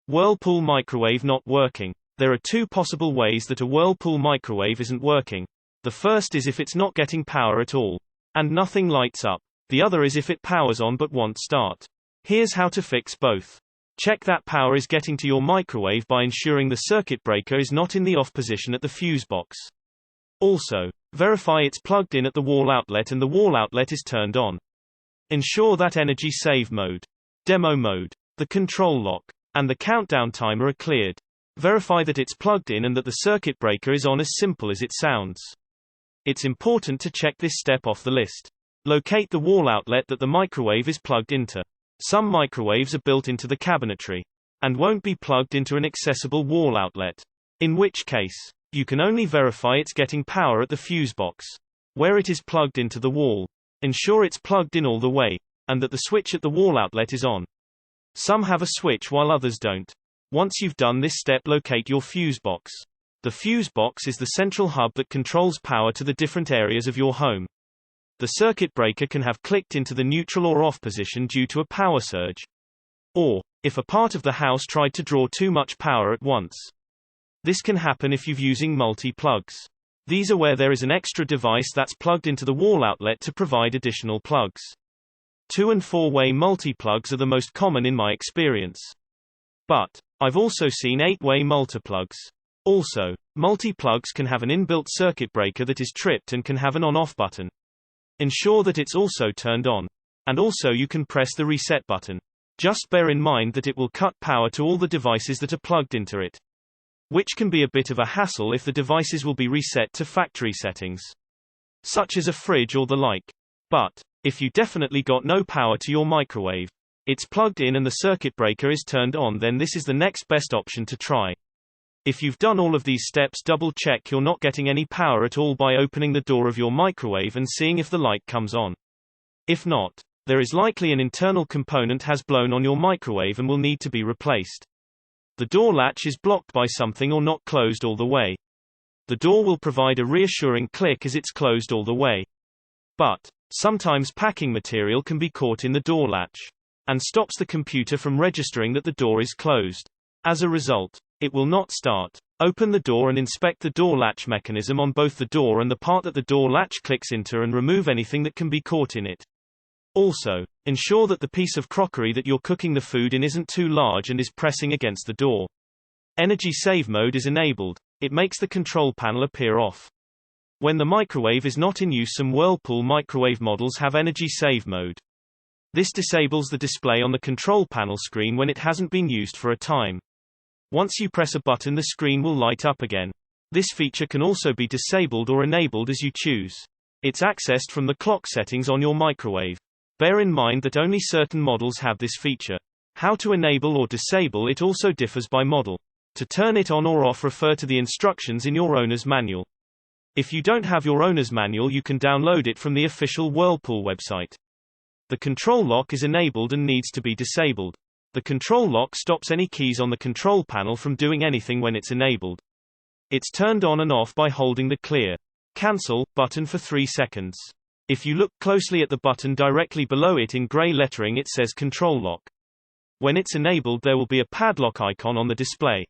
Whirlpool microwave not working. There are two possible ways that a Whirlpool microwave isn't working. The first is if it's not getting power at all, and nothing lights up. The other is if it powers on but won't start. Here's how to fix both. Check that power is getting to your microwave by ensuring the circuit breaker is not in the off position at the fuse box. Also, verify it's plugged in at the wall outlet and the wall outlet is turned on. Ensure that energy save mode, demo mode, the control lock, and the countdown timer are cleared. Verify that it's plugged in and that the circuit breaker is on, as simple as it sounds. It's important to check this step off the list. Locate the wall outlet that the microwave is plugged into. Some microwaves are built into the cabinetry and won't be plugged into an accessible wall outlet, in which case, you can only verify it's getting power at the fuse box, where it is plugged into the wall. Ensure it's plugged in all the way, and that the switch at the wall outlet is on. Some have a switch while others don't. Once you've done this step, locate your fuse box. The fuse box is the central hub that controls power to the different areas of your home. The circuit breaker can have clicked into the neutral or off position due to a power surge, or if a part of the house tried to draw too much power at once. This can happen if you're using multi-plugs. These are where there is an extra device that's plugged into the wall outlet to provide additional plugs. 2- and 4-way multi-plugs are the most common in my experience. But I've also seen 8-way multiplugs. Also, multi-plugs can have an inbuilt circuit breaker that is tripped and can have an on-off button. Ensure that it's also turned on. And also you can press the reset button. Just bear in mind that it will cut power to all the devices that are plugged into it, which can be a bit of a hassle if the devices will be reset to factory settings, such as a fridge or the like. But if you definitely got no power to your microwave, it's plugged in and the circuit breaker is turned on, then this is the next best option to try. If you've done all of these steps, double check you're not getting any power at all by opening the door of your microwave and seeing if the light comes on. If not, there is likely an internal component has blown on your microwave and will need to be replaced. The door latch is blocked by something or not closed all the way. The door will provide a reassuring click as it's closed all the way. But sometimes packing material can be caught in the door latch and stops the computer from registering that the door is closed. As a result, it will not start. Open the door and inspect the door latch mechanism on both the door and the part that the door latch clicks into and remove anything that can be caught in it. Also, ensure that the piece of crockery that you're cooking the food in isn't too large and is pressing against the door. Energy save mode is enabled. It makes the control panel appear off. When the microwave is not in use, some Whirlpool microwave models have energy save mode. This disables the display on the control panel screen when it hasn't been used for a time. Once you press a button, the screen will light up again. This feature can also be disabled or enabled as you choose. It's accessed from the clock settings on your microwave. Bear in mind that only certain models have this feature. How to enable or disable it also differs by model. To turn it on or off, refer to the instructions in your owner's manual. If you don't have your owner's manual, you can download it from the official Whirlpool website. The control lock is enabled and needs to be disabled. The control lock stops any keys on the control panel from doing anything when it's enabled. It's turned on and off by holding the clear, cancel button for 3 seconds. If you look closely at the button directly below it in gray lettering, it says control lock. When it's enabled, there will be a padlock icon on the display.